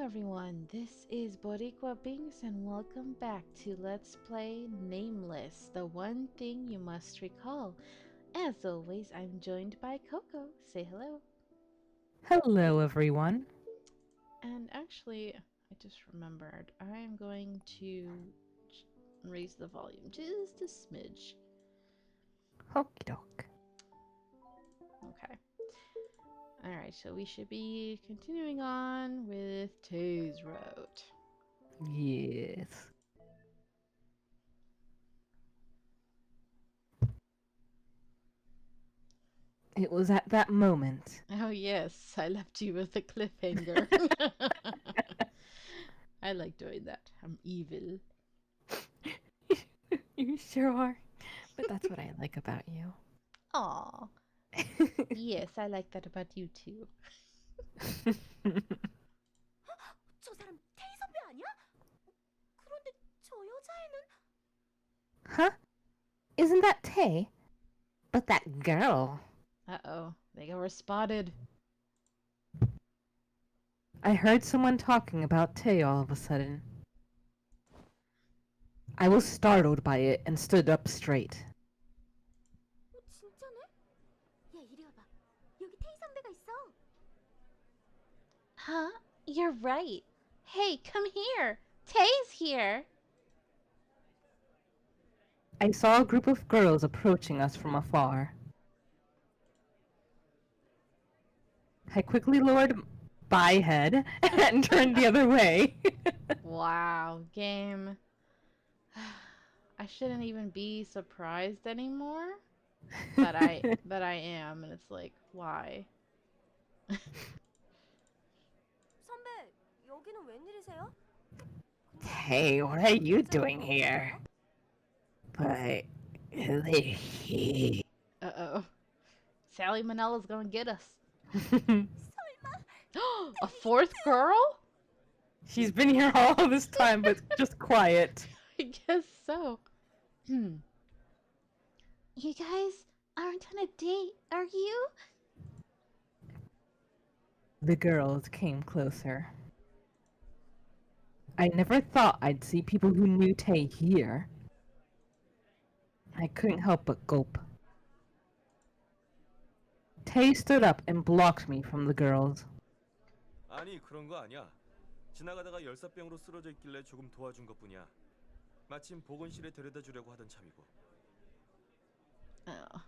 everyone, this is Boricua Binks and welcome back to Let's Play Nameless, the one thing you must recall. As always, I'm joined by Coco. Say hello. Hello, everyone. And actually, I just remembered, I am going to raise the volume just a smidge. Okie doke. Okay. Alright, so we should be continuing on with TEI's route. Yes. It was at that moment. Oh yes, I left you with a cliffhanger. I like doing that. I'm evil. You sure are. But that's what I like about you. Aw. Yes, I like that about you too. 저 사람 테이 선배 아니야? 그런데 저 여자애는 Huh? Isn't that Tay? But that girl. Uh-oh, they were spotted. I heard someone talking about Tay all of a sudden. I was startled by it and stood up straight. 진짜네? 야 이리 와봐. 여기 테이 선배가 있어. Huh? You're right. Hey, come here. Tay's here. I saw a group of girls approaching us from afar. I quickly lowered my head and turned the other way. Wow, game. I shouldn't even be surprised anymore. But I am, and it's like, why? 선배, 여기는 웬일이세요? Hey, what are you doing here? But Uh-oh. Sally Manella's gonna get us. 설마 A fourth girl? She's been here all this time, but just quiet. I guess so. You guys aren't on a date, are you? The girls came closer. I never thought I'd see people who knew Tay here. I couldn't help but gulp. Tay stood up and blocked me from the girls. 아니 그런 거 아니야. 지나가다가 열사병으로 쓰러져 있길래 조금 도와준 것뿐이야. 마침 보건실에 데려다 주려고 하던 참이고. Oh.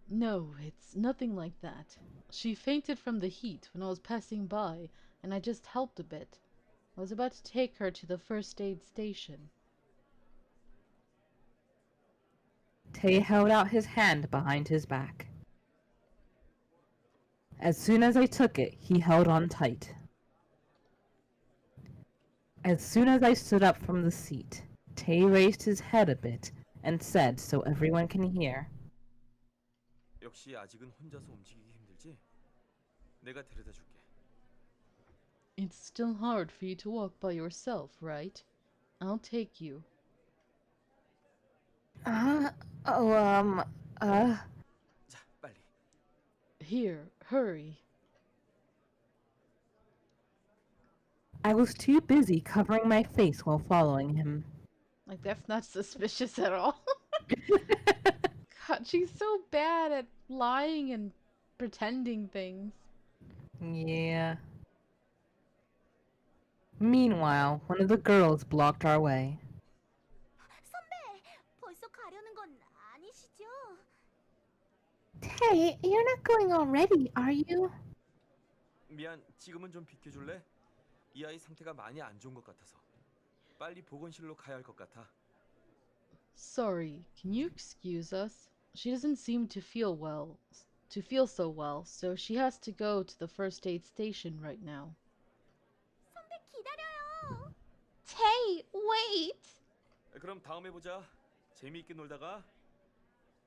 No, it's nothing like that. She fainted from the heat when I was passing by, and I just helped a bit. I was about to take her to the first aid station. Tay held out his hand behind his back. As soon as I took it, he held on tight. As soon as I stood up from the seat, Tay raised his head a bit and said so everyone can hear. 역시 아직은 혼자서 움직이기 힘들지? 내가 데려다 줄게. It's still hard for you to walk by yourself, right? I'll take you. Uh, 자, 빨리. Here, hurry. I was too busy covering my face while following him. Like, that's not suspicious at all. God, she's so bad at lying and pretending things. Yeah. Meanwhile, one of the girls blocked our way. 선배, 벌써 가려는 건 아니시죠? Tay, you're not going already, are you? 미안, 지금은 좀 비켜줄래? 이 아이 상태가 많이 안 좋은 것 같아서. 빨리 보건실로 가야 할 것 같아. Sorry, can you excuse us? She doesn't seem to feel so well, so she has to go to the first aid station right now. 선배 기다려요. Tay, wait! 그럼 다음에 보자. 재미있게 놀다가.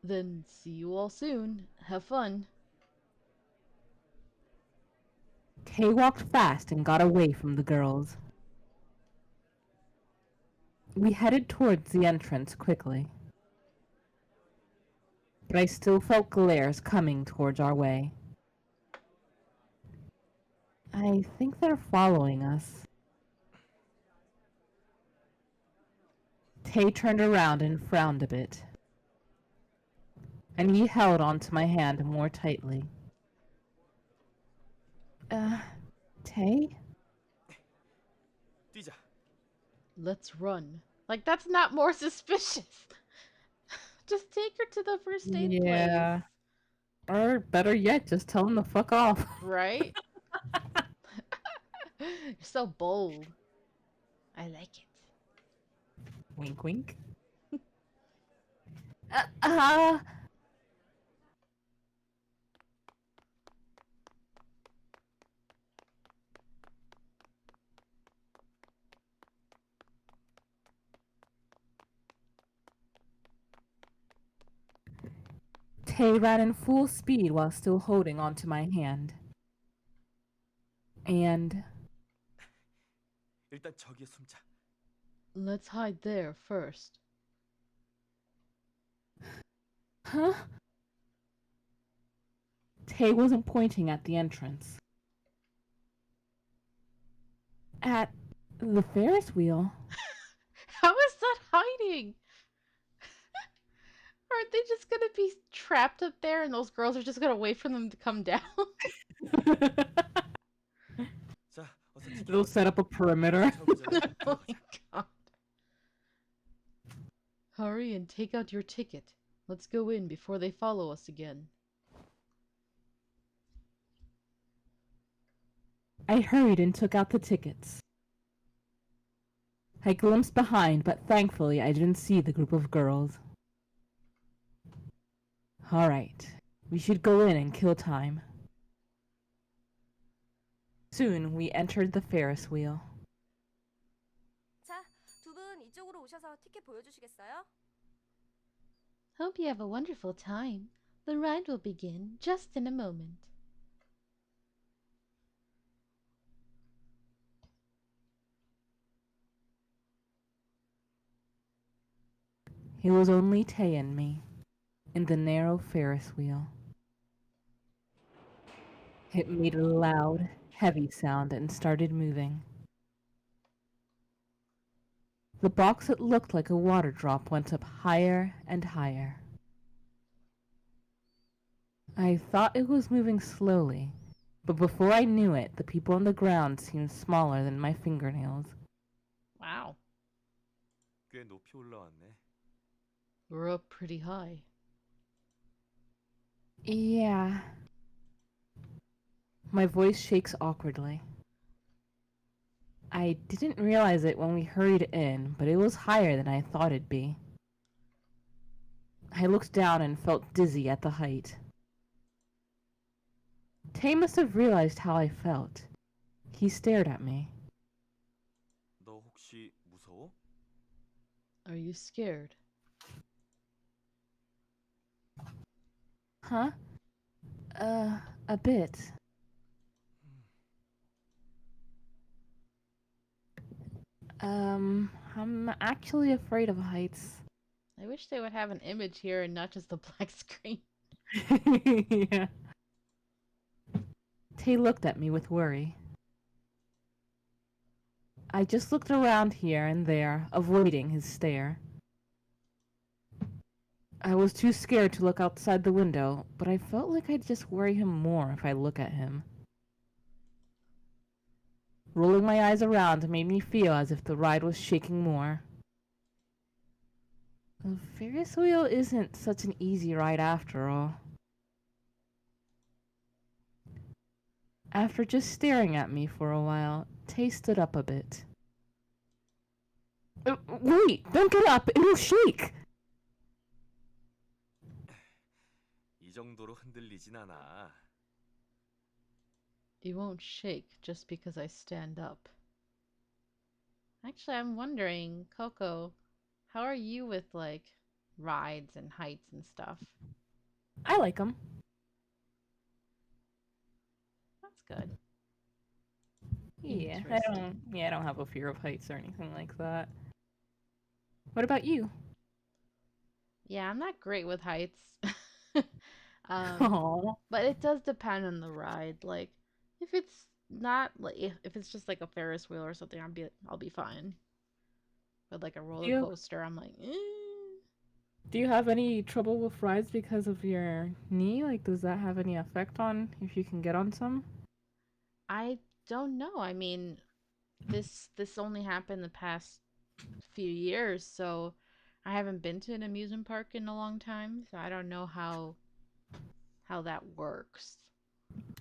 Then see you all soon. Have fun. Tay walked fast and got away from the girls. We headed towards the entrance quickly. But I still felt glares coming towards our way. I think they're following us. Tay turned around and frowned a bit. And he held onto my hand more tightly. Tay? 뛰자. Let's run. Like, that's not more suspicious. Just take her to the first aid Yeah. place. Or better yet, just tell him to fuck off. Right? You're so bold. I like it. Wink, wink. uh, Tay ran in full speed while still holding onto my hand. And 일단 저기에 숨자. Let's hide there first. huh? Tay wasn't pointing at the entrance. At the Ferris wheel. How is that hiding? Aren't they just gonna be trapped up there and those girls are just gonna wait for them to come down? 자, 어서 티켓. They'll set up a perimeter. 쳐보자. Oh my god. Hurry and take out your ticket. Let's go in before they follow us again. I hurried and took out the tickets. I glimpsed behind, but thankfully I didn't see the group of girls. All right, we should go in and kill time. Soon we entered the Ferris wheel. 자, 두 분 이쪽으로 오셔서 티켓 보여주시겠어요? Hope you have a wonderful time. The ride will begin just in a moment. It was only Tay and me, in the narrow Ferris wheel. It made a loud, heavy sound and started moving. The box that looked like a water drop went up higher and higher. I thought it was moving slowly, but before I knew it, the people on the ground seemed smaller than my fingernails. Wow. 꽤 높이 올라왔네. We're up pretty high. Yeah. My voice shakes awkwardly. I didn't realize it when we hurried in, but it was higher than I thought it'd be. I looked down and felt dizzy at the height. Tay must have realized how I felt. He stared at me. 너 혹시 무서워? Are you scared? Huh? A bit. I'm actually afraid of heights. I wish they would have an image here and not just a black screen. Yeah. Tay looked at me with worry. I just looked around here and there, avoiding his stare. I was too scared to look outside the window, but I felt like I'd just worry him more if I look at him. Rolling my eyes around made me feel as if the ride was shaking more. The Ferris wheel isn't such an easy ride after all. After just staring at me for a while, Tay stood up a bit. Wait! Don't get up! It'll shake! 이 정도로 흔들리진 않아. It won't shake just because I stand up. Actually, I'm wondering, Coco, how are you with, like, rides and heights and stuff? I like them. That's good. Yeah, Interesting. I don't have a fear of heights or anything like that. What about you? Yeah, I'm not great with heights. Aww. But it does depend on the ride. Like, if it's not like if it's just like a Ferris wheel or something, I'll be fine. But like a Do roller you coaster, I'm like, do you have any trouble with rides because of your knee? Like, does that have any effect on if you can get on some? I don't know. I mean, this only happened the past few years, so I haven't been to an amusement park in a long time, so I don't know how that works.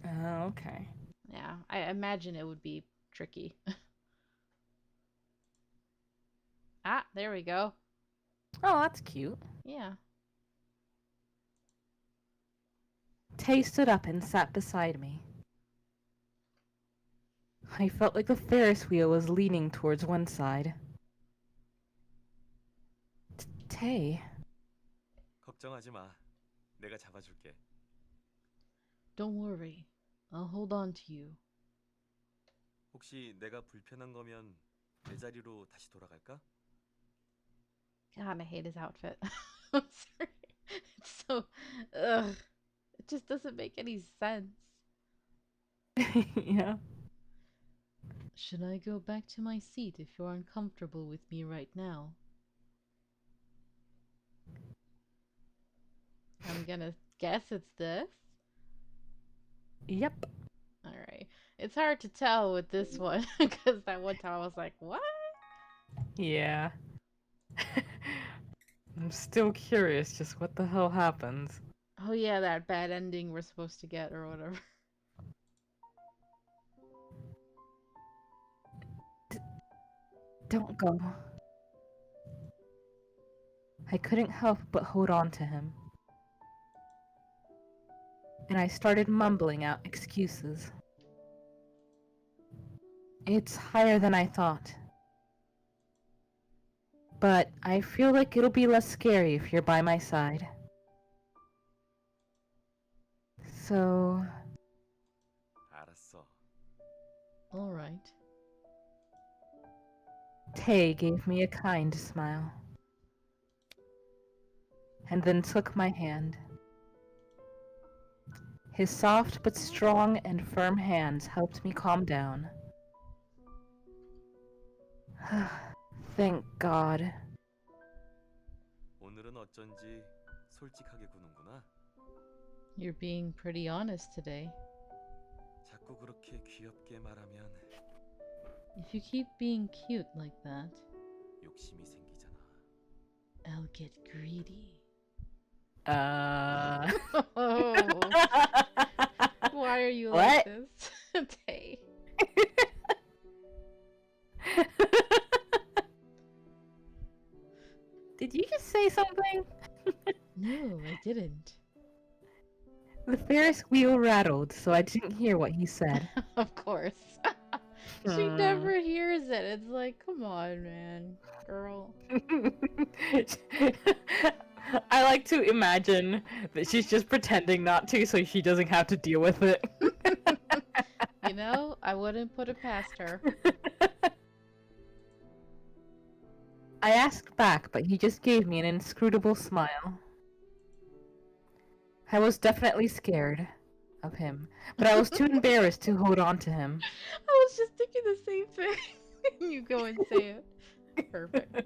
Oh, okay. Yeah, I imagine it would be tricky. Ah, there we go. Oh, that's cute. Yeah. Tay stood up and sat beside me. I felt like the Ferris wheel was leaning towards one side. Tay, 걱정하지 마. 내가 잡아줄게. Don't worry. I'll hold on to you. 혹시 내가 불편한 거면 내 자리로 다시 돌아갈까? God, I hate his outfit. I'm sorry. It's so ugh. It just doesn't make any sense. yeah. Should I go back to my seat if you're uncomfortable with me right now? I'm gonna guess it's this. Yep. Alright. It's hard to tell with this one because that one time I was like, what? Yeah. I'm still curious just what the hell happens. Oh, yeah, that bad ending we're supposed to get or whatever. Don't go. I couldn't help but hold on to him. And I started mumbling out excuses. It's higher than I thought. But I feel like it'll be less scary if you're by my side. So, 알았어. Alright. Tay gave me a kind smile. And then took my hand. His soft but strong and firm hands helped me calm down. Thank God. 오늘은 어쩐지 솔직하게 구는구나. You're being pretty honest today. 자꾸 그렇게 귀엽게 말하면 If you keep being cute like that, 욕심이 생기잖아. I'll get greedy. Uh. Oh, why are you What? like this? Tay. Did you just say something? No, I didn't. The Ferris wheel rattled, so I didn't hear what he said. Of course. She never hears it. It's like, come on, man. Girl. I like to imagine that she's just pretending not to so she doesn't have to deal with it. You know, I wouldn't put it past her. I asked back, but he just gave me an inscrutable smile. I was definitely scared of him, but I was too embarrassed to hold on to him. I was just thinking the same thing. You go and say it. Perfect.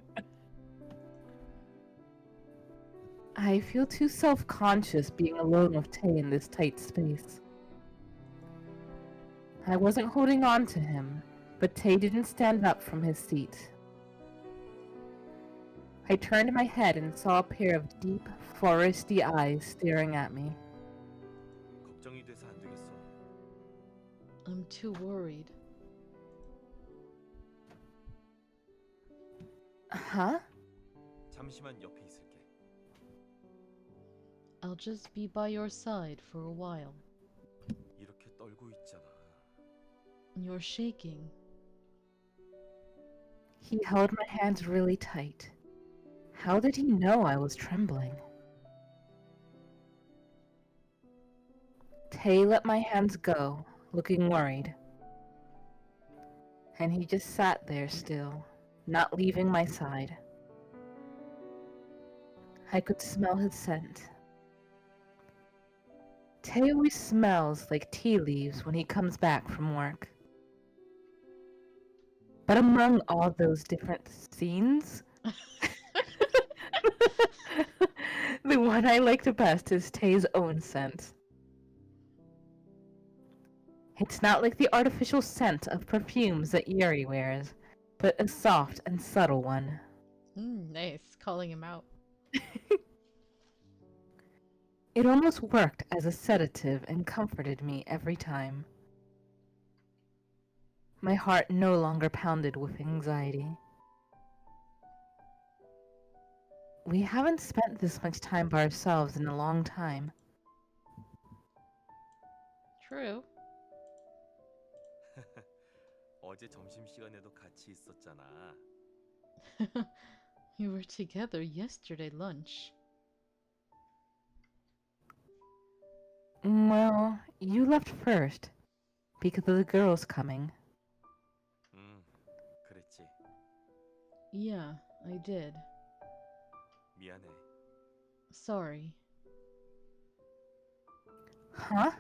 I feel too self-conscious being alone with Tay in this tight space. I wasn't holding on to him, but Tay didn't stand up from his seat. I turned my head and saw a pair of deep, foresty eyes staring at me. 걱정이 돼서 안 되겠어. I'm too worried. Huh? 잠시만 옆에 있을게. I'll just be by your side for a while. 이렇게 떨고 있잖아. You're shaking. He held my hands really tight. How did he know I was trembling? Tay let my hands go, looking worried. And he just sat there still, not leaving my side. I could smell his scent. Tay always smells like tea leaves when he comes back from work. But among all those different scenes, the one I liked best is Tay's own scent. It's not like the artificial scent of perfumes that Yuri wears, but a soft and subtle one. Nice, calling him out. It almost worked as a sedative and comforted me every time. My heart no longer pounded with anxiety. We haven't spent this much time by ourselves in a long time. True. 어제 점심시간에도 같이 있었잖아. We were together yesterday lunch. Well, you left first, because of the girls coming. 그랬지. Yeah, I did. 미안해. Sorry. Huh?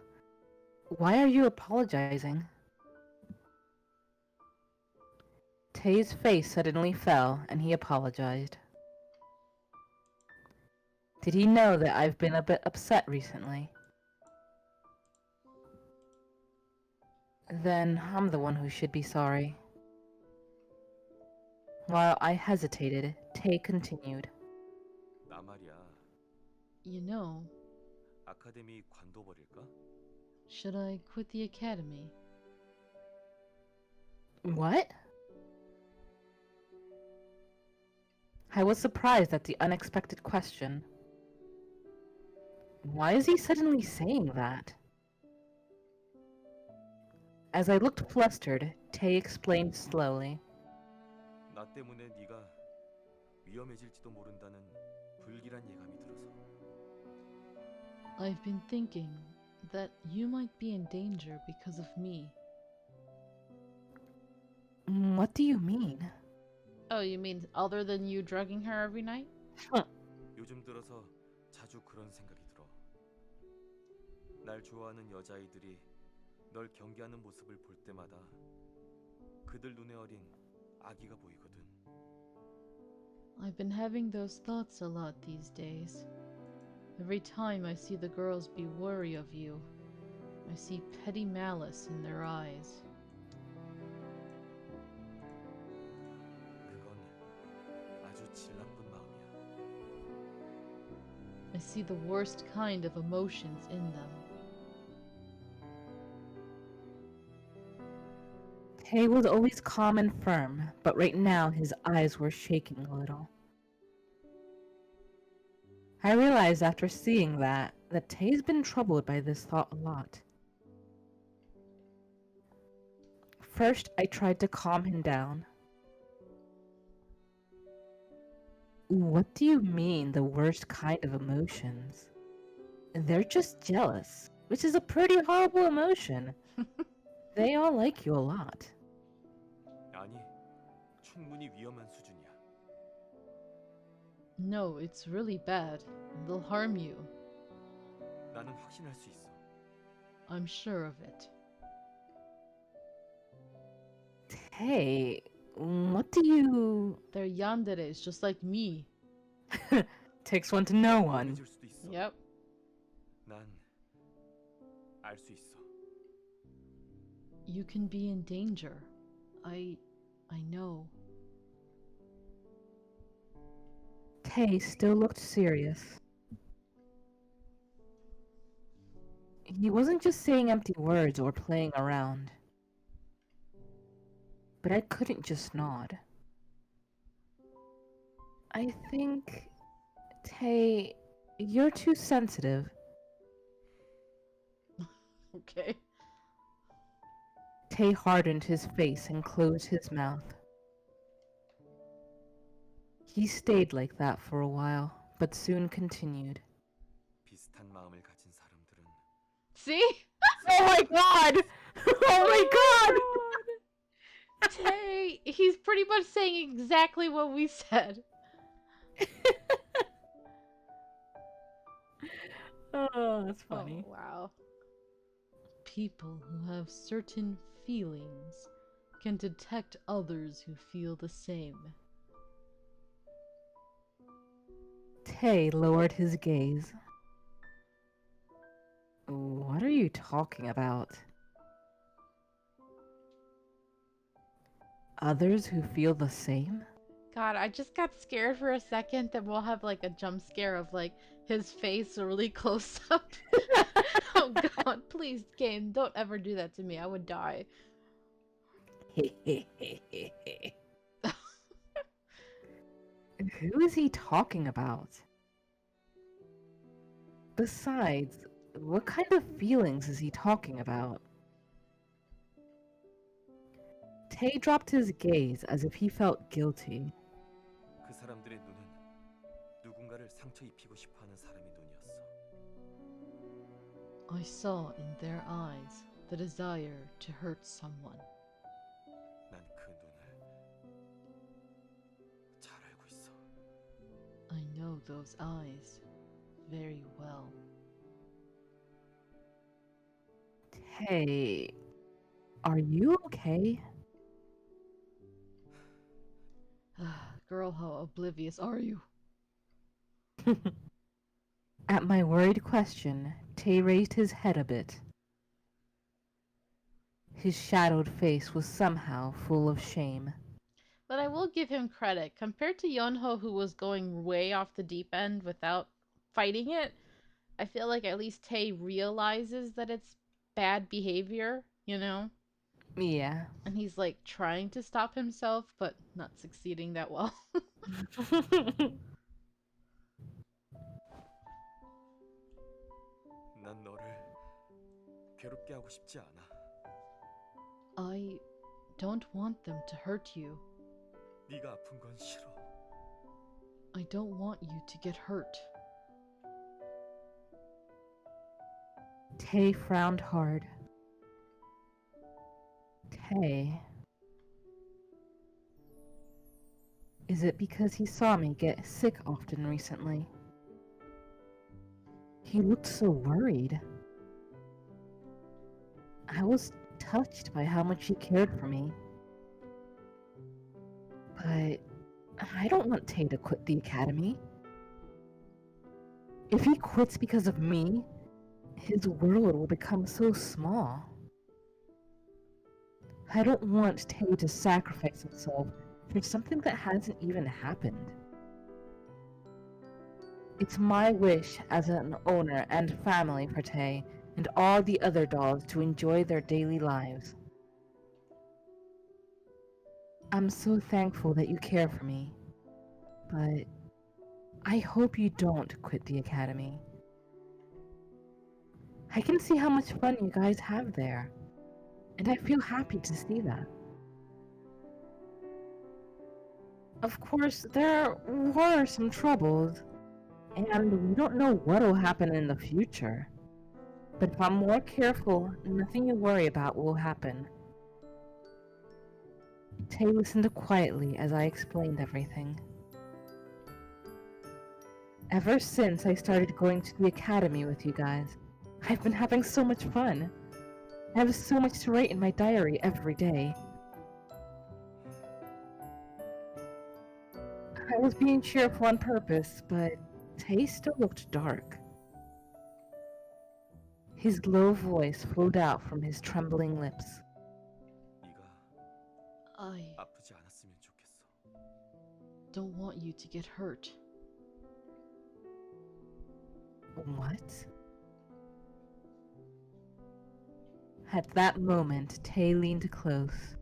Why are you apologizing? Tay's face suddenly fell, and he apologized. Did he know that I've been a bit upset recently? Then I'm the one who should be sorry. While I hesitated, Tay continued. 나 말이야. You know, 아카데미 관둬버릴까? should I quit the academy? What? I was surprised at the unexpected question. Why is he suddenly saying that? As I looked flustered, Tay explained slowly. 나 때문에 네가 위험해질지도 모른다는 불길한 예감이 들어서. I've been thinking that you might be in danger because of me. What do you mean? Oh, you mean other than you drugging her every night? 요즘 들어서 자주 그런 생각이 들어. 날 좋아하는 여자아이들이 널 경계하는 모습을 볼 때마다 그들 눈에 어린 아기가 보이거든. I've been having those thoughts a lot these days. Every time I see the girls be wary of you, I see petty malice in their eyes. 그건 아주 질 나쁜 마음이야. I see the worst kind of emotions in them. Tay was always calm and firm, but right now his eyes were shaking a little. I realized after seeing that Tay's been troubled by this thought a lot. First, I tried to calm him down. What do you mean, the worst kind of emotions? They're just jealous, which is a pretty horrible emotion. They all like you a lot. 아니, 충분히 위험한 수준이야. No, it's really bad. They'll harm you. 나는 확신할 수 있어. I'm sure of it. Hey, what do you... They're yanderes, just like me. Takes one to know one. 위험해질 수도 있어. Yep. 난 알 수 있어. You can be in danger. I know. Tay still looked serious. He wasn't just saying empty words or playing around. But I couldn't just nod. I think, Tay, you're too sensitive. Okay. Tay hardened his face and closed his mouth. He stayed like that for a while, but soon continued. 비슷한 마음을 가진 사람들은 See? Oh my god! Oh my god! Tay, he's pretty much saying exactly what we said. Oh, that's funny. Oh, wow. People who have certain feelings can detect others who feel the same. Tay lowered his gaze. What are you talking about? Others who feel the same? God, I just got scared for a second that we'll have like a jump scare of like his face really close up. Oh god, please, game, don't ever do that to me. I would die. Who is he talking about? Besides, what kind of feelings is he talking about? Tay dropped his gaze as if he felt guilty. 그 사람들의 눈은 누군가를 상처 입히고 싶어하는 사람의 눈이었어. I saw in their eyes the desire to hurt someone. 난 그 눈을 잘 알고 있어. I know those eyes very well. Tay, are you okay? Girl, how oblivious are you? At my worried question, Tay raised his head a bit. His shadowed face was somehow full of shame. But I will give him credit. Compared to Yonho, who was going way off the deep end without fighting it, I feel like at least Tay realizes that it's bad behavior, you know? Yeah. And he's like trying to stop himself, but not succeeding that well. 난 너를 괴롭게 하고 싶지 않아. I don't want them to hurt you. 네가 아픈 건 싫어. I don't want you to get hurt. Tay frowned hard. Tay. Is it because he saw me get sick often recently? He looked so worried. I was touched by how much he cared for me. But I don't want Tay to quit the academy. If he quits because of me, his world will become so small. I don't want Tay to sacrifice himself for something that hasn't even happened. It's my wish as an owner and family for Tay and all the other dolls to enjoy their daily lives. I'm so thankful that you care for me, but I hope you don't quit the academy. I can see how much fun you guys have there, and I feel happy to see that. Of course, there were some troubles, and we don't know what'll happen in the future. But if I'm more careful, nothing you worry about will happen. Tay listened quietly as I explained everything. Ever since I started going to the academy with you guys, I've been having so much fun. I have so much to write in my diary every day. I was being cheerful on purpose, but Tay still looked dark. His low voice flowed out from his trembling lips. 네가 I 아프지 않았으면 좋겠어. don't want you to get hurt. What? At that moment, Tay leaned close.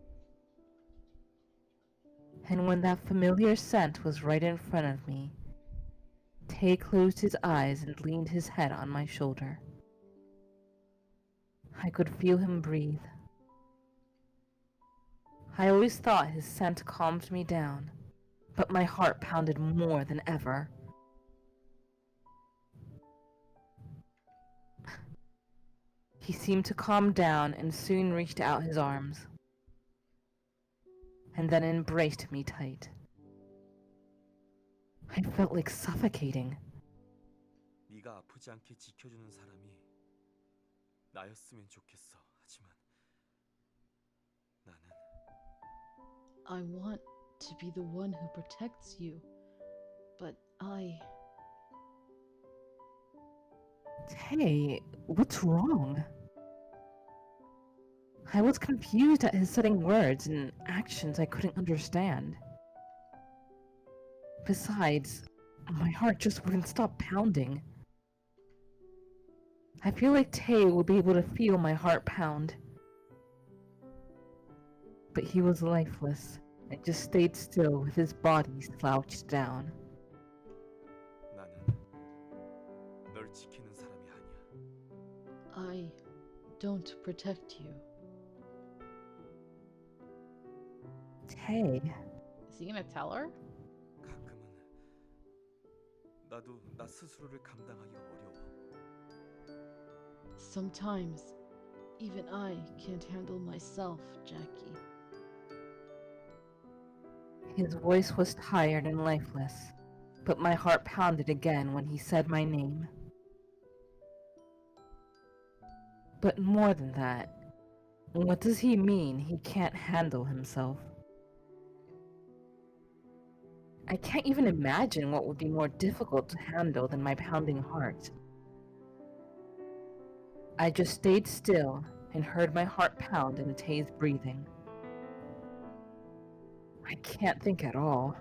And when that familiar scent was right in front of me, Tay closed his eyes and leaned his head on my shoulder. I could feel him breathe. I always thought his scent calmed me down, but my heart pounded more than ever. He seemed to calm down and soon reached out his arms, and then embraced me tight. I felt like suffocating. 네가 아프지 않게 지켜주는 사람이 나였으면 좋겠어. 하지만 나는 I want to be the one who protects you, but Tay, what's wrong? I was confused at his sudden words and actions I couldn't understand. Besides, my heart just wouldn't stop pounding. I feel like Tay would be able to feel my heart pound. But he was lifeless and just stayed still with his body slouched down. 나는 널 지키는 사람이 아니야. I don't protect you. Tay, Is he gonna tell her? 가끔은 나도 나 스스로를 감당하기 어려워. Sometimes, even I can't handle myself, Jackie. his voice was tired and lifeless, but my heart pounded again when he said my name. But more than that, what does he mean he can't handle himself? I can't even imagine what would be more difficult to handle than my pounding heart. I just stayed still and heard my heart pound and Tay's breathing. I can't think at all.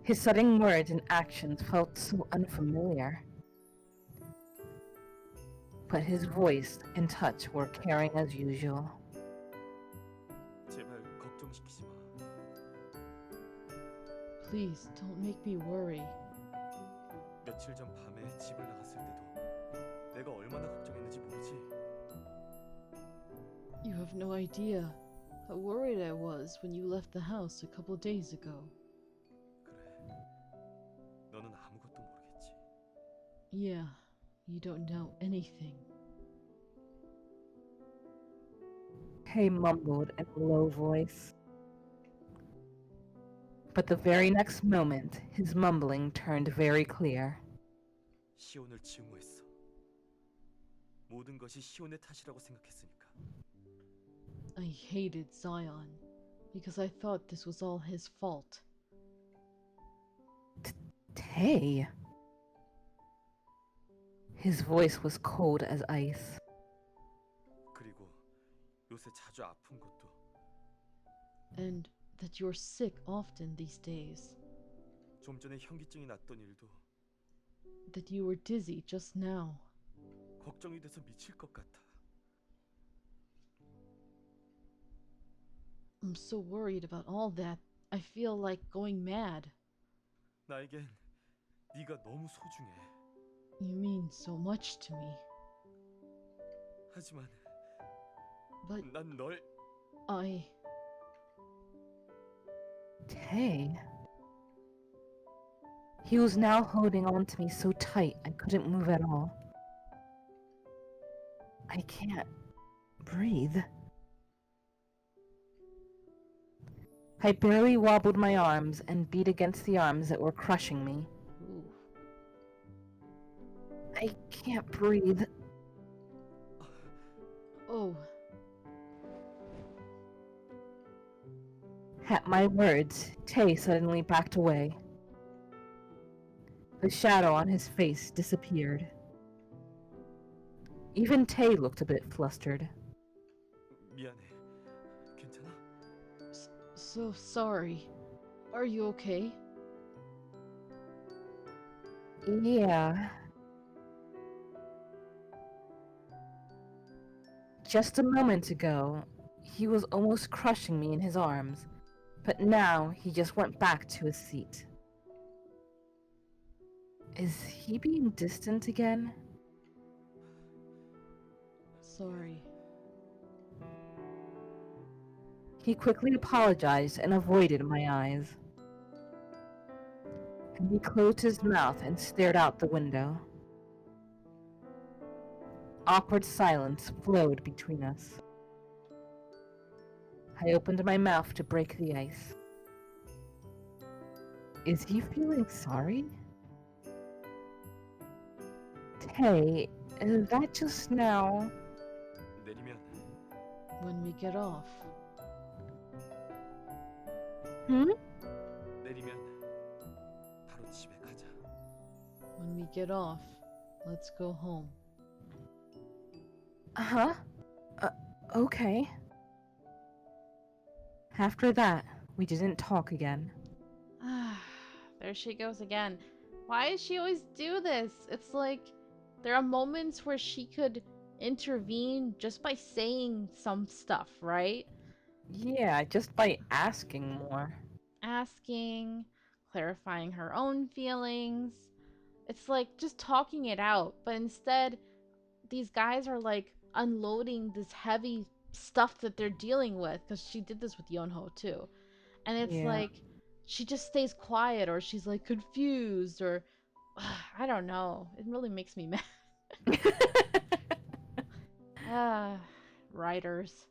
His sudden words and actions felt so unfamiliar. But his voice and touch were caring as usual. 제발 걱정시키지 마. Please don't make me worry. 며칠 전 밤에 집을 나갔을 때도 내가 얼마나 걱정했는지 모르지? You have no idea how worried I was when you left the house a couple days ago. 그래. 너는 아무것도 모르겠지. Yeah, you don't know anything. Tay mumbled in a low voice. But the very next moment, his mumbling turned very clear. 시온을 증오했어. 모든 것이 시온의 탓이라고 생각했으니까. I hated Zion because I thought this was all his fault. Tay. His voice was cold as ice. 그리고 요새 자주 아픈 것도 And that you're sick often these days. 좀 전에 현기증이 났던 일도 That you were dizzy just now. 걱정이 돼서 미칠 것 같아. I'm so worried about all that. I feel like going mad. 나에겐 네가 너무 소중해. You mean so much to me. 하지만 But 난 널 Tay. He was now holding on to me so tight I couldn't move at all. I can't breathe. I barely wobbled my arms and beat against the arms that were crushing me. Ooh. I can't breathe. Oh, At my words, Tay suddenly backed away. The shadow on his face disappeared. Even Tay looked a bit flustered. 미안해. 괜찮아? so sorry. Are you okay? Yeah. Just a moment ago, he was almost crushing me in his arms, but now he just went back to his seat. Is he being distant again? Sorry. He quickly apologized and avoided my eyes. And he closed his mouth and stared out the window. Awkward silence flowed between us. I opened my mouth to break the ice. Is he feeling sorry? Tay, is that just now? 내리면 When we get off. Hmm? 내리면 바로 집에 가자. When we get off, let's go home. Huh? Uh, okay. After that, we didn't talk again. There she goes again. Why does she always do this? It's like there are moments where she could intervene just by saying some stuff, right? Yeah, just by asking more. Asking, clarifying her own feelings. It's like just talking it out, but instead, these guys are like unloading this heavy stuff that they're dealing with because she did this with Yonho too. And it's Yeah. like she just stays quiet or she's like confused or I don't know. It really makes me mad. Ah, writers.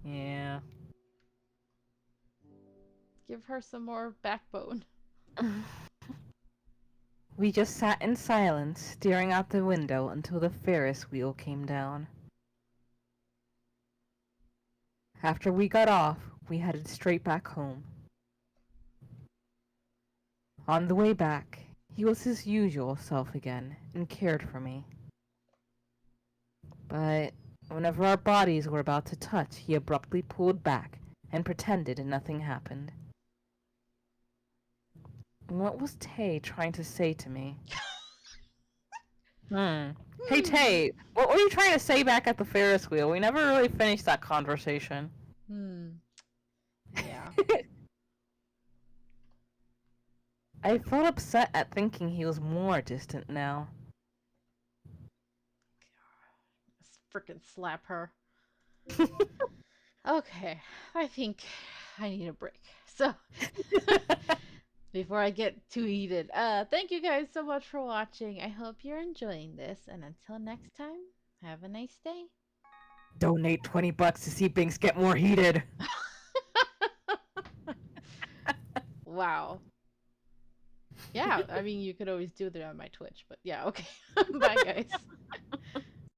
Yeah. Give her some more backbone. We just sat in silence, staring out the window until the Ferris wheel came down. After we got off, we headed straight back home. On the way back, he was his usual self again and cared for me. But whenever our bodies were about to touch, he abruptly pulled back and pretended nothing happened. What was Tay trying to say to me? Hey Tay, what were you trying to say back at the Ferris wheel? We never really finished that conversation. Yeah. I felt upset at thinking he was more distant now. Frickin' slap her. Okay, I think I need a break. So, before I get too heated, thank you guys so much for watching. I hope you're enjoying this, and until next time, have a nice day. Donate $20 to see Binks get more heated. Wow. Yeah, I mean, you could always do that on my Twitch, but yeah, okay. Bye, guys.